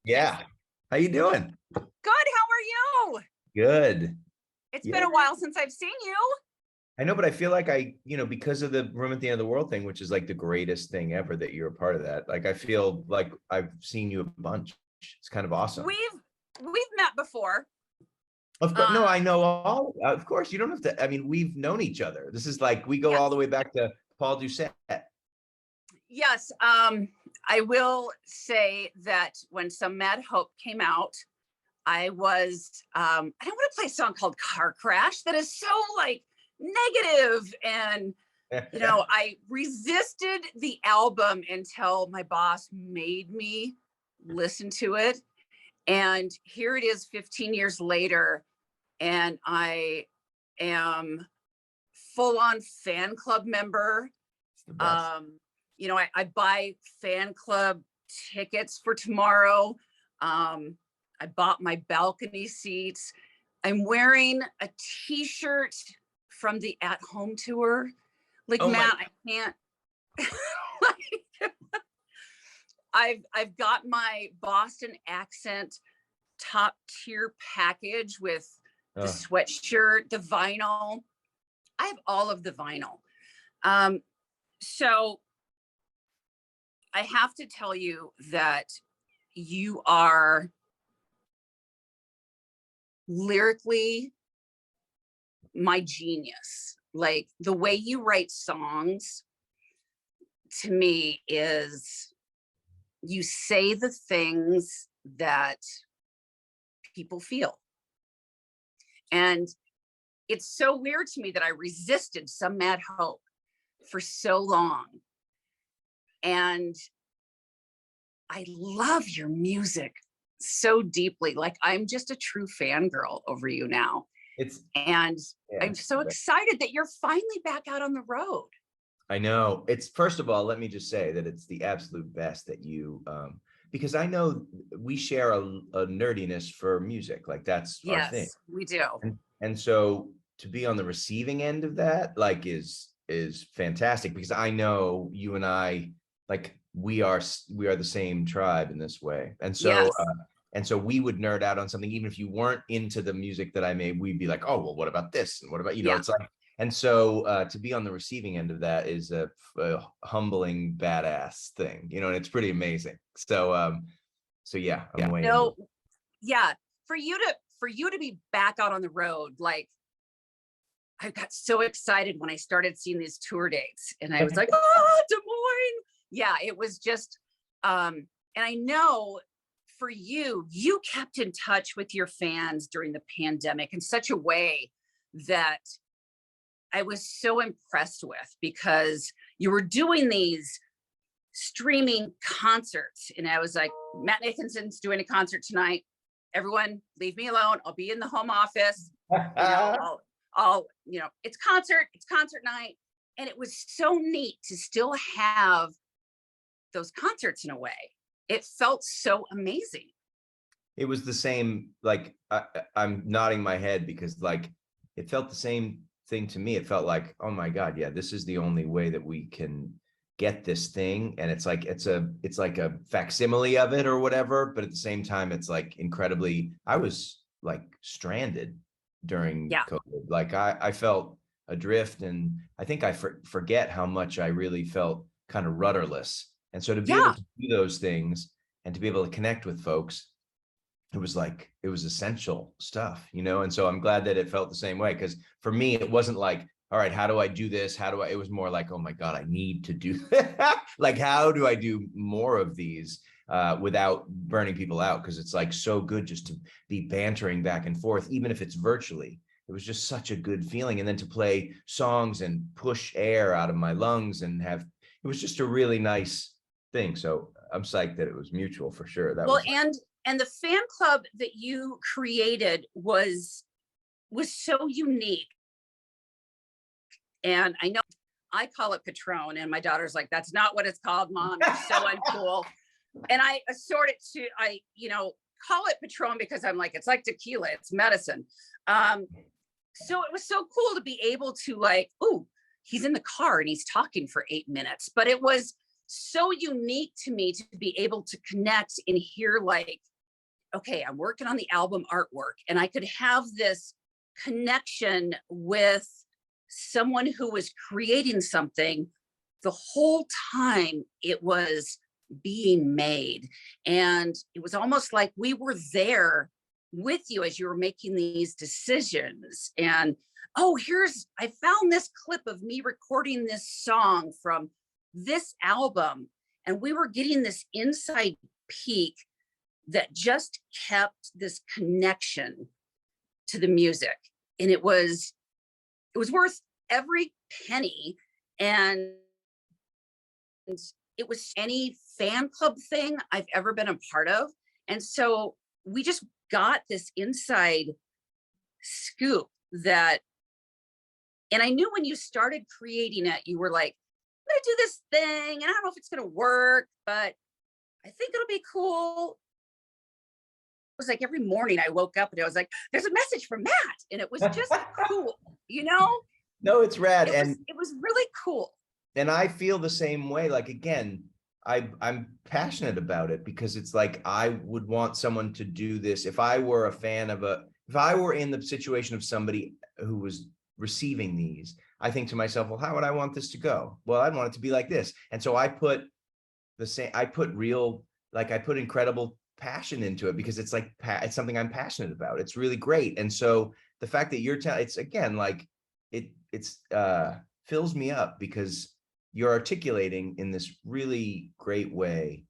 Yeah. How you doing? Good. How are you? Good. It's been Yeah. a while since I've seen you. I know, but I feel like because of the Room at the End of the World thing, which is like the greatest thing ever that you're a part of that. Like, I feel like I've seen you a bunch. It's kind of awesome. We've met before. Of course, no, I know all. Of course, you don't have to. I mean, we've known each other. This is like we go all the way back to Paul Doucette. Yes. I will say that when Some Mad Hope came out, I was I don't want to play a song called Car Crash that is so like negative, and I resisted the album until my boss made me listen to it. And here it is 15 years later, and I am full on fan club member. It's the best. I buy fan club tickets for tomorrow. I bought my balcony seats. I'm wearing a t-shirt from the At Home tour. Like, Oh Matt, I can't. I've got my Boston accent top tier package with the sweatshirt, the vinyl. I have all of the vinyl. So I have to tell you that you are lyrically my genius. Like, the way you write songs to me is you say the things that people feel. And it's so weird to me that I resisted Some Mad Hope for so long. And I love your music so deeply. Like, I'm just a true fangirl over you now. I'm so excited that you're finally back out on the road. I know. It's, first of all, let me just say that it's the absolute best that you, because I know we share a nerdiness for music. Like, that's our thing. Yes, we do. And so to be on the receiving end of that, like, is fantastic, because I know you and I, like, we are the same tribe in this way. And so Yes. And so we would nerd out on something, even if you weren't into the music that I made, we'd be like, oh, well, what about this? And what about, it's like, and so to be on the receiving end of that is a humbling, badass thing, and it's pretty amazing. So, yeah, I'm way into it. Yeah, for you to be back out on the road, like, I got so excited when I started seeing these tour dates, and I was like, oh, Des Moines. Yeah, it was just, and I know for you kept in touch with your fans during the pandemic in such a way that I was so impressed with, because you were doing these streaming concerts, and I was like, Matt Nathanson's doing a concert tonight. Everyone leave me alone. I'll be in the home office. It's concert night. And it was so neat to still have those concerts in a way. It felt so amazing. It was the same, like, I'm nodding my head because, like, it felt the same thing to me. It felt like, oh my God, yeah, this is the only way that we can get this thing. And it's like, it's like a facsimile of it or whatever. But at the same time, it's like incredibly, I was like stranded during COVID. Like, I felt adrift, and I think I forget how much I really felt kind of rudderless. And so to be able to do those things and to be able to connect with folks, it was essential stuff, And so I'm glad that it felt the same way, because for me, it wasn't like, all right, how do I do this? It was more like, oh my God, I need to do that. Like, how do I do more of these without burning people out? Because it's like so good just to be bantering back and forth, even if it's virtually. It was just such a good feeling. And then to play songs and push air out of my lungs and it was just a really nice thing. So I'm psyched that it was mutual for sure. And the fan club that you created was so unique. And I know I call it Patron, and my daughter's like, that's not what it's called, Mom. It's so uncool. And I assort it to, call it Patron because I'm like, it's like tequila, it's medicine. So it was so cool to be able to, like, ooh, he's in the car and he's talking for 8 minutes. But it was so unique to me to be able to connect and hear, like, okay, I'm working on the album artwork, and I could have this connection with someone who was creating something the whole time it was being made. And it was almost like we were there with you as you were making these decisions. And oh, I found this clip of me recording this song from this album. And we were getting this inside peek that just kept this connection to the music. And it was worth every penny. And it was any fan club thing I've ever been a part of. And so we just got this inside scoop that, and I knew when you started creating it, you were like, I'm gonna do this thing, and I don't know if it's gonna work, but I think it'll be cool. It was like every morning I woke up and I was like, there's a message from Matt. And it was just cool, you know? No, it's rad. It was really cool. And I feel the same way. Like, again, I'm passionate about it because it's like, I would want someone to do this. If I were a fan of if I were in the situation of somebody who was receiving these, I think to myself, well, how would I want this to go? Well, I'd want it to be like this. And so I put incredible passion into it because it's like, it's something I'm passionate about. It's really great. And so the fact that you're telling, it's again, like it's fills me up because you're articulating in this really great way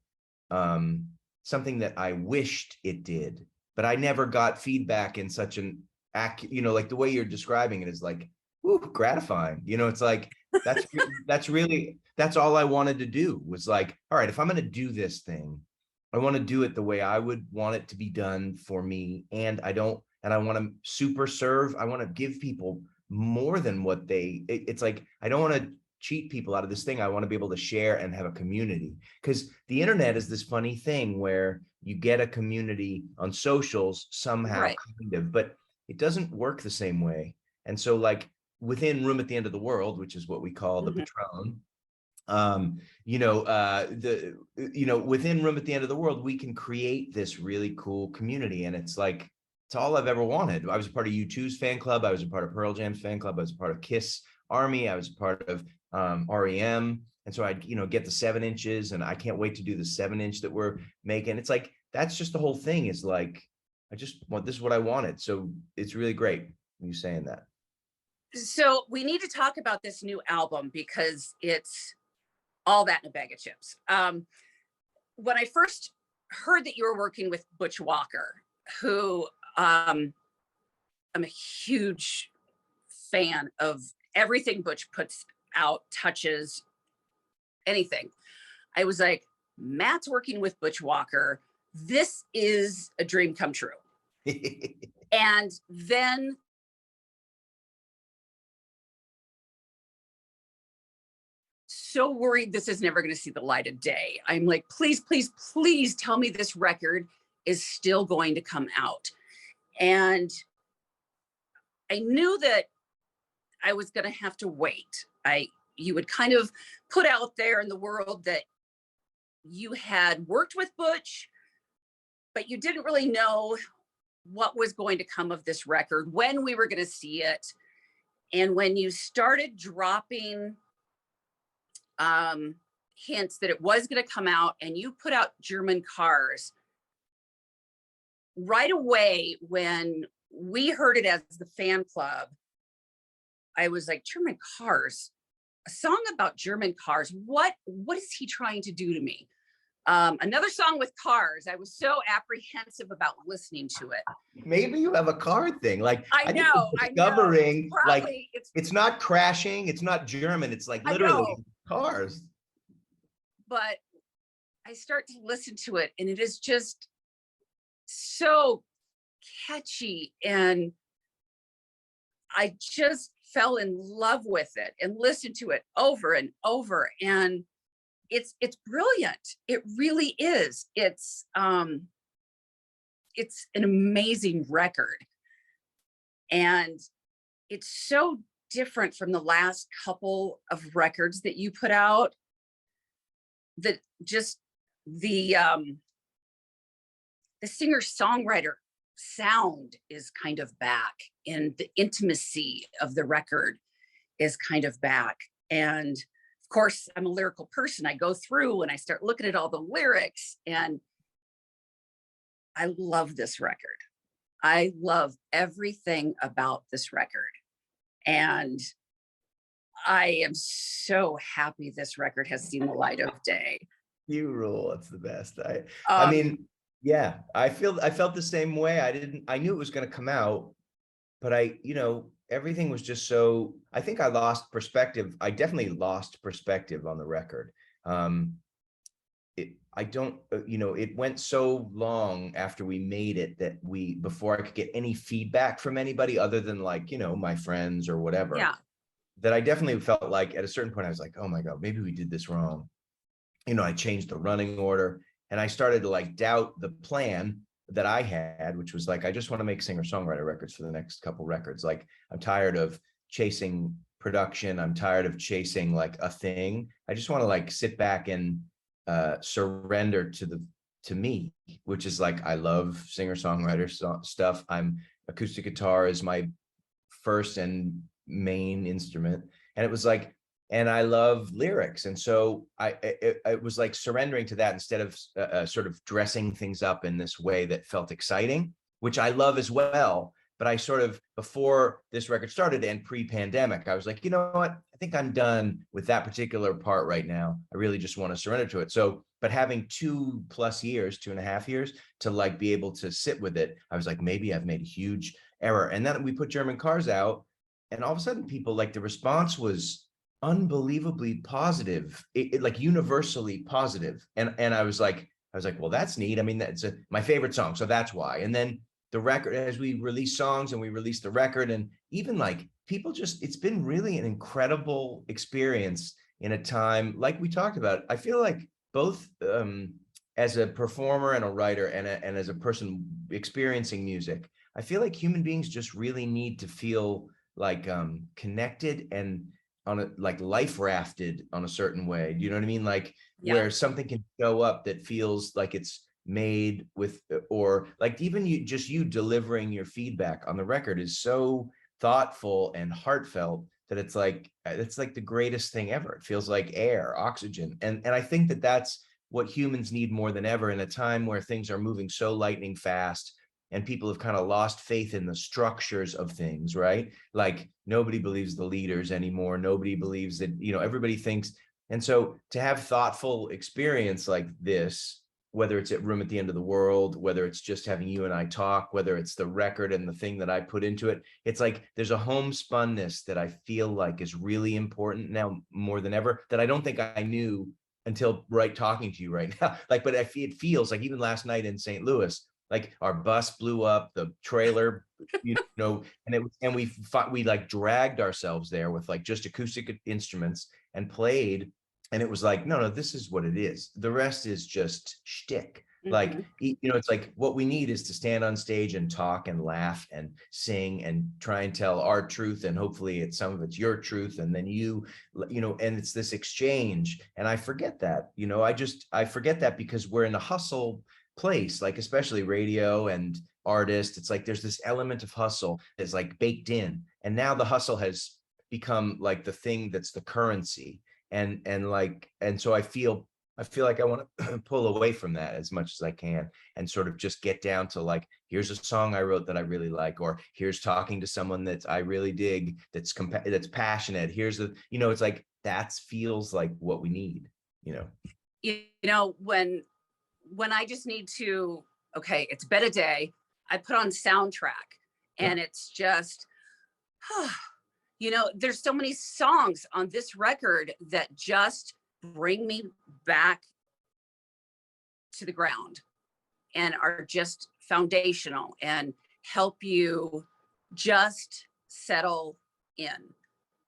something that I wished it did, but I never got feedback in such an like the way you're describing it is like, ooh, gratifying. It's like, that's all I wanted to do was like, all right, if I'm going to do this thing, I want to do it the way I would want it to be done for me. And I want to super serve. I want to give people more than what it's like, I don't want to cheat people out of this thing. I want to be able to share and have a community, because the internet is this funny thing where you get a community on socials somehow, right, kind of, but it doesn't work the same way. And so like within Room at the End of the World, which is what we call the Patron, within Room at the End of the World, we can create this really cool community. And it's like, it's all I've ever wanted. I was a part of U2's fan club. I was a part of Pearl Jam's fan club. I was a part of Kiss Army. I was a part of REM. And so I'd, get the 7-inches, and I can't wait to do the 7-inch that we're making. It's like, that's just the whole thing is like, this is what I wanted. So it's really great you saying that. So we need to talk about this new album because it's all that in a bag of chips. When I first heard that you were working with Butch Walker, who I'm a huge fan of everything Butch puts out, touches, anything. I was like, Matt's working with Butch Walker. This is a dream come true. And then so worried this is never going to see the light of day. I'm like, please, please, please tell me this record is still going to come out. And I knew that I was going to have to wait. You would kind of put out there in the world that you had worked with Butch, but you didn't really know what was going to come of this record, when we were going to see it. And when you started dropping hints that it was going to come out, and you put out German Cars, right away when we heard it as the fan club, I was like, German Cars, a song about German cars. What is he trying to do to me? Another song with cars. I was so apprehensive about listening to it. Maybe you have a car thing. Like I know. Discovering, Probably, like it's not crashing. It's not German. It's like literally cars. But I start to listen to it, and it is just so catchy, and I just fell in love with it and listened to it over and over. And it's brilliant. It really is. It's an amazing record. And it's so different from the last couple of records that you put out, that just the the singer-songwriter sound is kind of back, and the intimacy of the record is kind of back. And of course, I'm a lyrical person. I go through and I start looking at all the lyrics, and I love this record. I love everything about this record. And I am so happy this record has seen the light of day. You rule. It's the best. I Um, mean, yeah, I felt the same way. I knew it was going to come out, but everything was just so, I think I lost perspective. I definitely lost perspective on the record. I don't, it went so long after we made it that before I could get any feedback from anybody other than like, my friends or whatever, yeah, that I definitely felt like at a certain point, I was like, oh my God, maybe we did this wrong. I changed the running order, and I started to like doubt the plan that I had, which was like, I just want to make singer-songwriter records for the next couple records. Like, I'm tired of chasing production. I'm tired of chasing like a thing. I just want to like sit back and surrender to me, which is like, I love singer-songwriter stuff. Acoustic guitar is my first and main instrument. And it was like, and I love lyrics. And so it was like surrendering to that instead of sort of dressing things up in this way that felt exciting, which I love as well. But I sort of, before this record started and pre-pandemic, I was like, you know what? I think I'm done with that particular part right now. I really just want to surrender to it. So, but having 2+ years, 2.5 years to like be able to sit with it, I was like, maybe I've made a huge error. And then we put German Cars out, and all of a sudden people, like, the response was unbelievably positive, like universally positive. And I was like, well, that's neat. I mean, that's my favorite song, so that's why. And then the record, as we release songs and we release the record, and even like people just, it's been really an incredible experience in a time like we talked about. I feel like both as a performer and a writer and as a person experiencing music, I feel like human beings just really need to feel like connected and on a like life rafted on a certain way. Do you know what I mean? Like, yeah, where something can show up that feels like it's made with, or like even you delivering your feedback on the record is so thoughtful and heartfelt that it's like the greatest thing ever. It feels like air, oxygen. And I think that that's what humans need more than ever in a time where things are moving so lightning fast, and people have kind of lost faith in the structures of things, right? Like, nobody believes the leaders anymore. Nobody believes that, everybody thinks. And so to have thoughtful experience like this, whether it's at Room at the End of the World, whether it's just having you and I talk, whether it's the record and the thing that I put into it, it's like there's a homespunness that I feel like is really important now more than ever, that I don't think I knew until talking to you right now. Like, but it feels like even last night in St. Louis, like our bus blew up, the trailer, and we like dragged ourselves there with like just acoustic instruments and played. And it was like, no, this is what it is. The rest is just shtick. Like, it's like what we need is to stand on stage and talk and laugh and sing and try and tell our truth. And hopefully some of it's your truth. And then and it's this exchange. And I forget that, I forget that because we're in a hustle place, like especially radio and artists. It's like there's this element of hustle that's like baked in. And now the hustle has become like the thing that's the currency. And so I feel like I want to pull away from that as much as I can and sort of just get down to like, here's a song I wrote that I really like, or here's talking to someone that I really dig, that's passionate. Here's it's like, that feels like what we need, when I just need to, okay, it's been a day, I put on soundtrack, and it's just, there's so many songs on this record that just bring me back to the ground and are just foundational and help you just settle in.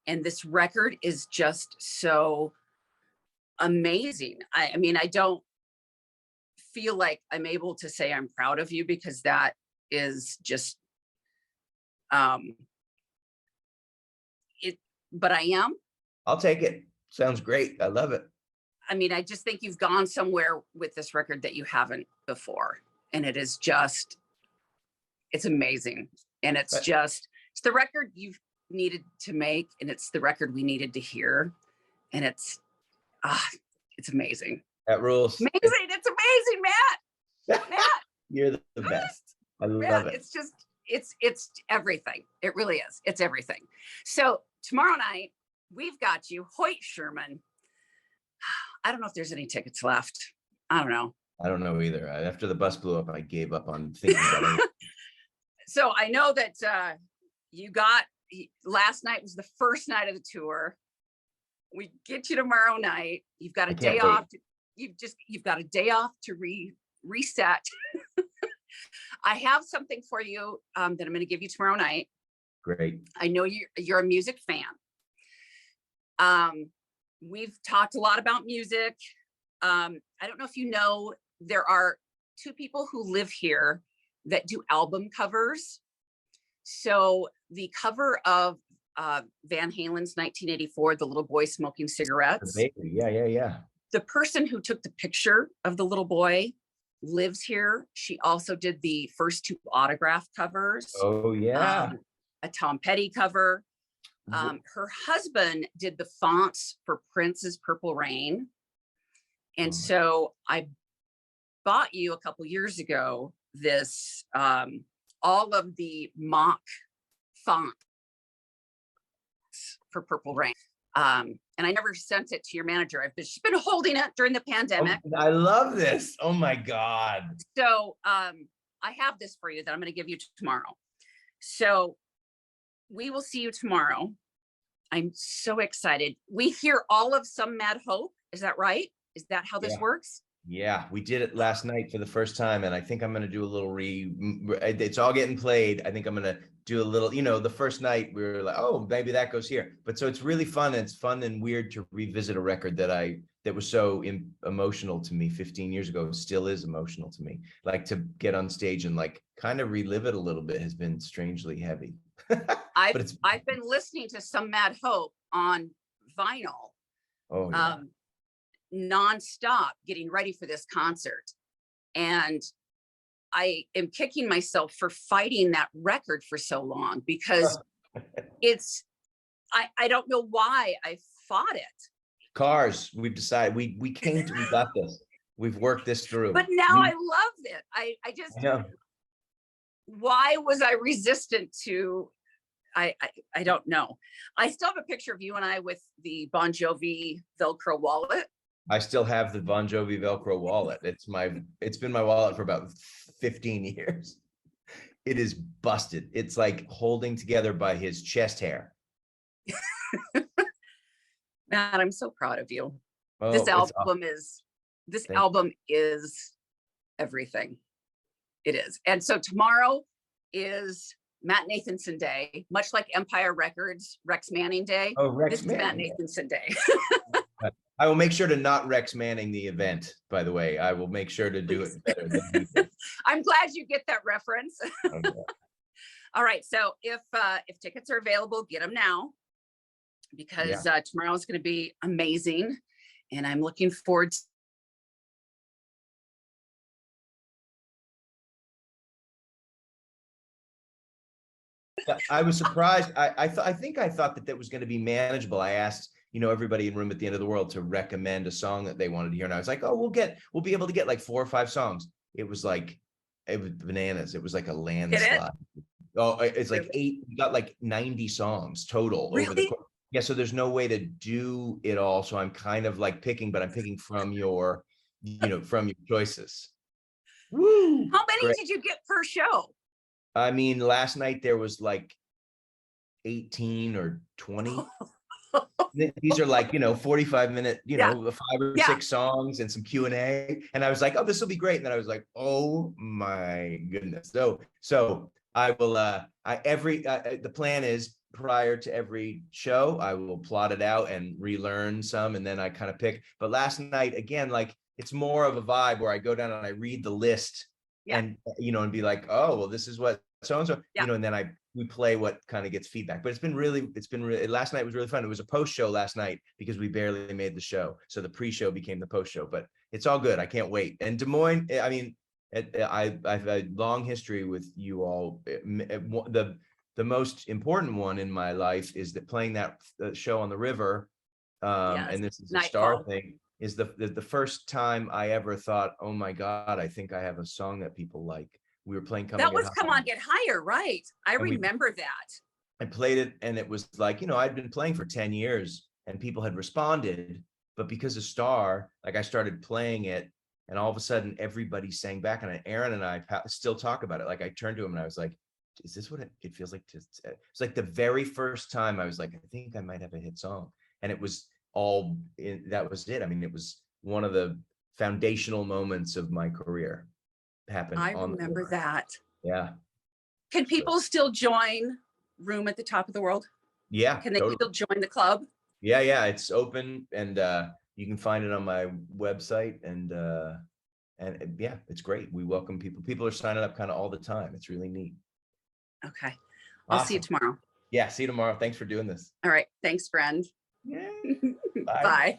And this record is just so amazing. I mean, I don't feel like I'm able to say I'm proud of you, because that is just but I am. I'll take it. Sounds great. I love it. I mean, I just think you've gone somewhere with this record that you haven't before. and it is just, it's amazing. And it's the record you've needed to make, and it's the record we needed to hear. And it's amazing. That rules. Amazing. It's amazing, Matt. Matt. You're the best. I love it. It's just, it's everything. It really is. It's everything. So tomorrow night, we've got you, Hoyt Sherman. I don't know if there's any tickets left. I don't know. I don't know either. After the bus blew up, I gave up on thinking about it. So I know that last night was the first night of the tour. We get you tomorrow night. You've got a day off. You've got a day off to reset. I have something for you that I'm going to give you tomorrow night. Great. I know you're a music fan. We've talked a lot about music. I don't know if you know, there are 2 people who live here that do album covers. So the cover of Van Halen's 1984, The Little Boy Smoking Cigarettes. Yeah. The person who took the picture of the little boy lives here. She also did the first 2 autograph covers. Oh yeah. A Tom Petty cover. Her husband did the fonts for Prince's Purple Rain. And so I bought you a couple years ago this, all of the mock fonts for Purple Rain. And I never sent it to your manager. I've just been holding it during the pandemic. Oh, I love this. Oh my God. So I have this for you that I'm going to give you tomorrow. So we will see you tomorrow. I'm so excited. We hear all of Some Mad Hope. Is that right? Is that how this works? Yeah, we did it last night for the first time, and I think I'm going to do a little it's all getting played. I think I'm going to do a little, the first night we were like, oh, maybe that goes here. But so it's really fun. And it's fun and weird to revisit a record that was so emotional to me 15 years ago. It still is emotional to me. Like, to get on stage and like kind of relive it a little bit has been strangely heavy. I've been listening to Some Mad Hope on vinyl. Oh, yeah. Nonstop, getting ready for this concert. And I am kicking myself for fighting that record for so long, because I don't know why I fought it. Cars, we've decided we got this. We've worked this through. But now I love it. I just, why was I resistant to, I don't know. I still have a picture of you and I with the Bon Jovi Velcro wallet. I still have the Bon Jovi Velcro wallet. It's been my wallet for about 15 years. It is busted. It's like holding together by his chest hair. Matt, I'm so proud of you. Oh, this album is everything. It is. And so tomorrow is Matt Nathanson Day, much like Empire Records, Rex Manning Day. Oh, Rex This Manning. is Matt Nathanson Day. I will make sure to not Rex Manning the event, by the way. I will make sure to do it better than you did. I'm glad you get that reference. Okay. All right. So if tickets are available, get them now, because tomorrow is going to be amazing. And I'm looking forward to. I was surprised. I thought that was going to be manageable. I asked, everybody in Room at the End of the World to recommend a song that they wanted to hear. And I was like, oh, we'll be able to get like 4 or 5 songs. It was bananas. It was like a landslide. Oh, it's like 8, we got like 90 songs total over the course. Yeah. So there's no way to do it all. So I'm kind of like picking, but I'm picking from your choices. Woo! How many did you get per show? I mean, last night there was like 18 or 20. These are like, 45-minute, 5 or 6 songs and some Q&A. And I was like, oh, this will be great. And then I was like, oh my goodness. So I will, the plan is prior to every show, I will plot it out and relearn some. And then I kind of pick, but last night, again, like it's more of a vibe where I go down and I read the list and, and be like, oh, well, this is what so-and-so, and then we play what kind of gets feedback. But it's been really, last night was really fun. It was a post show last night because we barely made the show. So the pre-show became the post show, but it's all good. I can't wait. And Des Moines, I mean, I've a long history with you all. The most important one in my life is that playing that show on the river, Yes, and this is a star Nightfall. thing, is the first time I ever thought, oh my God, I think I have a song that people like. We were playing That Coming in was Hot, Come On Get Higher, right? I and remember that. I played it, and it was like, I'd been playing for 10 years and people had responded, but because of Star, like I started playing it, and all of a sudden everybody sang back, and Aaron and I still talk about it. Like I turned to him and I was like, is this what it feels like to, it's like the very first time I was like, I think I might have a hit song. And it was that was it. I mean, it was one of the foundational moments of my career, happened I on the remember river. that. Yeah. Can So, people still join Room at the Top of the World? yeah, Can they totally. still join the club? Yeah, it's open, and you can find it on my website, and yeah, it's great. We welcome people. People are signing up kind of all the time. It's really neat. Okay. I'll see you Awesome. tomorrow. Yeah, see you tomorrow. Thanks for doing this. All right. Thanks, friend. Yeah. Bye. Bye.